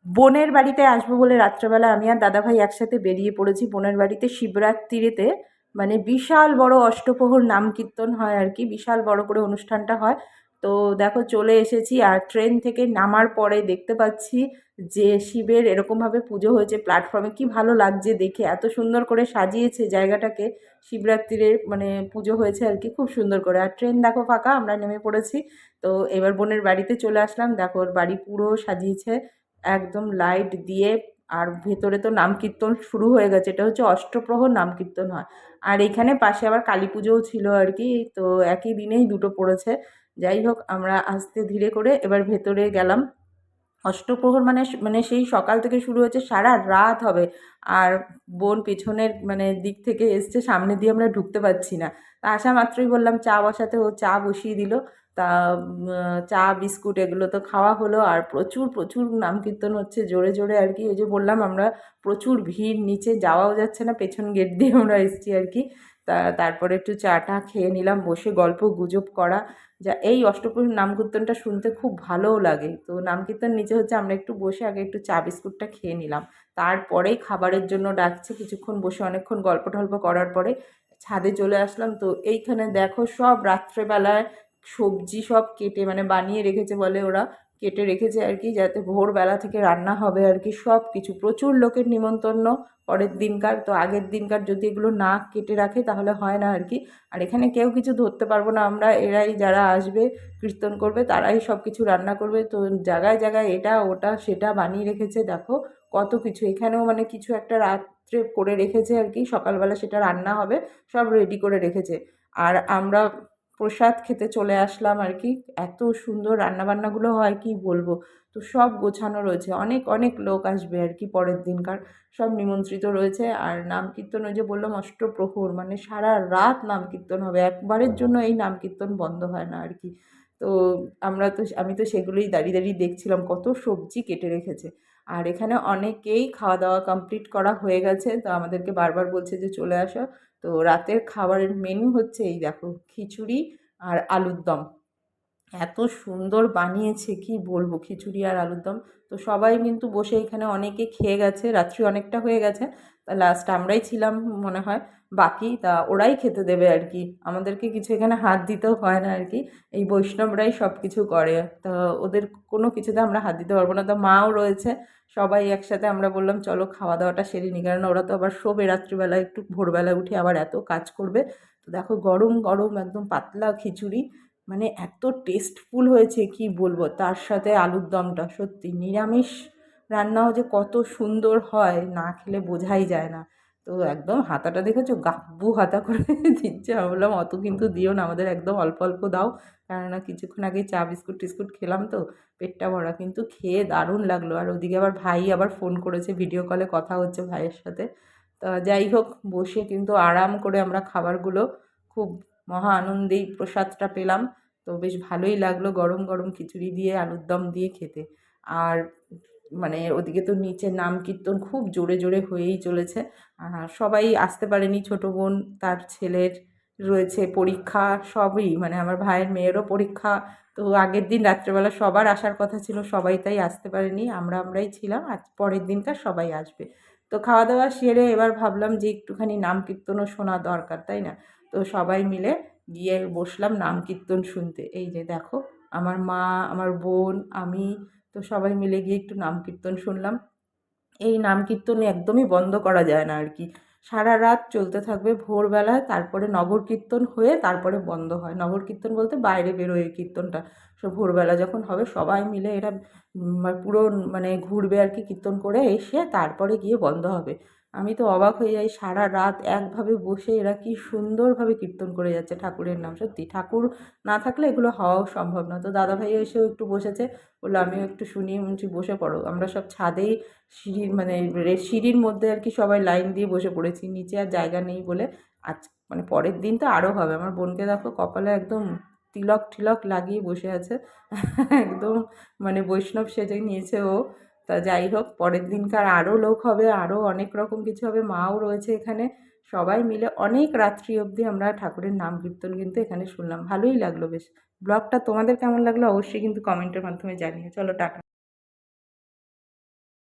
বোনের বাড়িতে আসবো বলে রাত্রেবেলা আমি আর দাদাভাই একসাথে বেরিয়ে পড়েছি বোনের বাড়িতে শিবরাত্রিতে। মানে বিশাল বড় অষ্টপ্রহর নাম কীর্তন হয় আর কি, বিশাল বড় করে অনুষ্ঠানটা হয়। তো দেখো চলে এসেছি, আর ট্রেন থেকে নামার পরে দেখতে পাচ্ছি যে শিবের এরকমভাবে পুজো হয়েছে প্ল্যাটফর্মে, কি ভালো লাগছে দেখে, এত সুন্দর করে সাজিয়েছে জায়গাটাকে। শিবরাত্রিরে মানে পুজো হয়েছে আর কি, খুব সুন্দর করে। আর ট্রেন দেখো ফাঁকা, আমরা নেমে পড়েছি। তো এবার বোনের বাড়িতে চলে আসলাম, দেখো ওর বাড়ি পুরো সাজিয়েছে একদম লাইট দিয়ে। আর ভেতরে তো নাম কীর্তন শুরু হয়ে গেছে, এটা হচ্ছে অষ্টপ্রহর নাম কীর্তন হয়। আর এখানে পাশে আবার কালী পুজোও ছিল আর কি, তো একই দিনেই দুটো পড়েছে। যাই হোক, আমরা আস্তে ধীরে করে এবার ভেতরে গেলাম। অষ্টপ্রহর মানে মানে সেই সকাল থেকে শুরু হয়েছে, সারা রাত হবে। আর বোন পেছনের মানে দিক থেকে এসছে, সামনে দিয়ে আমরা ঢুকতে পারছি না। তা আসা মাত্রই বললাম চা বসাতে, ও চা বসিয়ে দিল। তা চা বিস্কুট এগুলো তো খাওয়া হলো। আর প্রচুর প্রচুর নাম কীর্তন হচ্ছে জোরে জোরে আর কি। ওই যে বললাম আমরা প্রচুর ভিড়, নিচে যাওয়াও যাচ্ছে না, পেছন গেট দিয়ে আমরা এসছি আর কি। তারপরে একটু চাটা খেয়ে নিলাম, বসে গল্প গুজব করা। যা এই অষ্টপ্রহরীর নাম কীর্তনটা শুনতে খুব ভালোও লাগে। তো নাম কীর্তন নিচে হচ্ছে, আমরা একটু বসে আগে একটু চা বিস্কুটটা খেয়ে নিলাম। তারপরেই খাবারের জন্য ডাকছে, কিছুক্ষণ বসে অনেকক্ষণ গল্প টল্প করার পরে ছাদে চলে আসলাম। তো এইখানে দেখো সব রাত্রেবেলায় সবজি সব কেটে মানে বানিয়ে রেখেছে বলে ওরা, কেটে রেখেছে আর কি, যাতে ভোরবেলা থেকে রান্না হবে আর কি। সব কিছু, প্রচুর লোকের নিমন্ত্রণ পরের দিনকার। তো আগের দিনকার যদি এগুলো না কেটে রাখে তাহলে হয় না আর কি। আর এখানে কেউ কিছু ধরতে পারবো না আমরা, এরাই যারা আসবে কীর্তন করবে তারাই সব কিছু রান্না করবে। তো জায়গায় জায়গায় এটা ওটা সেটা বানিয়ে রেখেছে, দেখো কত কিছু। এখানেও মানে কিছু একটা রাত্রে করে রেখেছে আর কি, সকালবেলা সেটা রান্না হবে, সব রেডি করে রেখেছে। আর আমরা প্রসাদ খেতে চলে আসলাম আর কি। এত সুন্দর রান্নাবান্নাগুলো হয় কি বলবো। তো সব গোছানো রয়েছে, অনেক অনেক লোক আসবে আর কি পরের দিনকার, সব নিমন্ত্রিত রয়েছে। আর নাম কীর্তন ওই যে বললাম অষ্টপ্রহর, মানে সারা রাত নাম কীর্তন হবে, একবারের জন্য এই নাম কীর্তন বন্ধ হয় না আর কি। তো আমি তো সেগুলোই দাঁড়িয়ে দাঁড়িয়ে দেখছিলাম, কত সবজি কেটে রেখেছে। আর এখানে অনেকেই খাওয়া দাওয়া কমপ্লিট করা হয়ে গেছে, তো আমাদেরকে বারবার বলছে যে চলে আসো। তো রাতের খাবারের মেনু হচ্ছে এই দেখো, খিচুড়ি আর আলুর দম। এত সুন্দর বানিয়েছে কি বলবো, খিচুড়ি আর আলুর দম। তো সবাই কিন্তু বসে এখানে অনেকে খেয়ে গেছে, রাত্রি অনেকটা হয়ে গেছে। তা লাস্ট আমরাই ছিলাম মনে হয় বাকি, তা ওরাই খেতে দেবে আর কি, আমাদেরকে কিছু এখানে হাত দিতেও হয় না আর কি। এই বৈষ্ণবরাই সব কিছু করে, তো ওদের কোনো কিছুতে আমরা হাত দিতে পারবো না। তো মাও রয়েছে, সবাই একসাথে আমরা বললাম চলো খাওয়া দাওয়াটা সেরে নিই, কারণ ওরা তো আবার শোবে রাত্রিবেলা, একটু ভোরবেলা উঠে আবার এত কাজ করবে। তো দেখো গরম গরম একদম পাতলা খিচুড়ি, মানে এত টেস্টফুল হয়েছে কি বলবো। তার সাথে আলুর দমটা, সত্যি নিরামিষ রান্নাও যে কত সুন্দর হয় না খেলে বোঝাই যায় না। তো একদম হাতাটা দেখেছো, গাব্বু হাতা করে দিচ্ছে। আমি বললাম অত কিন্তু দিও না, আমাদের একদম অল্প অল্প দাও, কেননা কিছুক্ষণ আগে চা বিস্কুট টিস্কুট খেলাম তো, পেটটা ভরা। কিন্তু খেয়ে দারুণ লাগলো। আর ওদিকে আবার ভাই আবার ফোন করেছে, ভিডিও কলে কথা হচ্ছে ভাইয়ের সাথে। তা যাই হোক, বসে কিন্তু আরাম করে আমরা খাবারগুলো খুব মহা আনন্দেই প্রসাদটা পেলাম। তো বেশ ভালোই লাগলো গরম গরম খিচুড়ি দিয়ে আলুর দম দিয়ে খেতে। আর মানে ওদিকে তো নিচে নাম কীর্তন খুব জোরে জোরে হয়েই চলেছে। সবাই আসতে পারেনি, ছোটো বোন, তার ছেলের রয়েছে পরীক্ষা, সবই মানে আমার ভাইয়ের মেয়েরও পরীক্ষা। তো আগের দিন রাত্রেবেলা সবার আসার কথা ছিল, সবাই তাই আসতে পারেনি, আমরাই ছিলাম। আজ পরের দিনকার সবাই আসবে। তো খাওয়া দাওয়া সেরে এবার ভাবলাম যে একটুখানি নাম কীর্তনও শোনা দরকার, তাই না? তো সবাই মিলে গিয়ে বসলাম নাম কীর্তন শুনতে। এই যে দেখো, আমার মা, আমার বোন, আমি, তো সবাই মিলে গিয়ে একটু নাম কীর্তন শুনলাম। এই নাম কীর্তন একদমই বন্ধ করা যায় না আর কি, সারা রাত চলতে থাকবে। ভোরবেলায় তারপরে নগর কীর্তন হয়ে তারপরে বন্ধ হয়। নগর কীর্তন বলতে বাইরে বেরোয় এই কীর্তনটা। ভোরবেলা যখন হবে সবাই মিলে এরা পুরো মানে ঘুরবে আর কি, কীর্তন করে এসে তারপরে গিয়ে বন্ধ হবে। আমি তো অবাক হয়ে যাই, সারা রাত একভাবে বসে এরা কি সুন্দরভাবে কীর্তন করে যাচ্ছে ঠাকুরের নাম। সত্যি ঠাকুর না থাকলে এগুলো হওয়াও সম্ভব না। তো দাদাভাই এসেও একটু বসেছে, বললো আমিও একটু শুনি। বলছি বসে পড়ো। আমরা সব ছাদেই সিঁড়ির মানে সিঁড়ির মধ্যে আর কি সবাই লাইন দিয়ে বসে পড়েছি, নিচে আর জায়গা নেই বলে। আজ মানে পরের দিন তো আরও হবে। আমার বোনকে দেখো কপালে একদম তিলক ঠিলক লাগিয়ে বসে আছে একদম মানে বৈষ্ণব সেজে নিয়েছে ও। তা যাই হোক, পরের দিনকার আরও লোক হবে, আরও অনেক রকম কিছু হবে। মাও রয়েছে এখানে, সবাই মিলে অনেক রাত্রি অবধি আমরা ঠাকুরের নাম কীর্তন কিন্তু এখানে শুনলাম। ভালোই লাগলো বেশ। ব্লগটা তোমাদের কেমন লাগলো অবশ্যই কিন্তু কমেন্টের মাধ্যমে জানিও। চলো টাটা।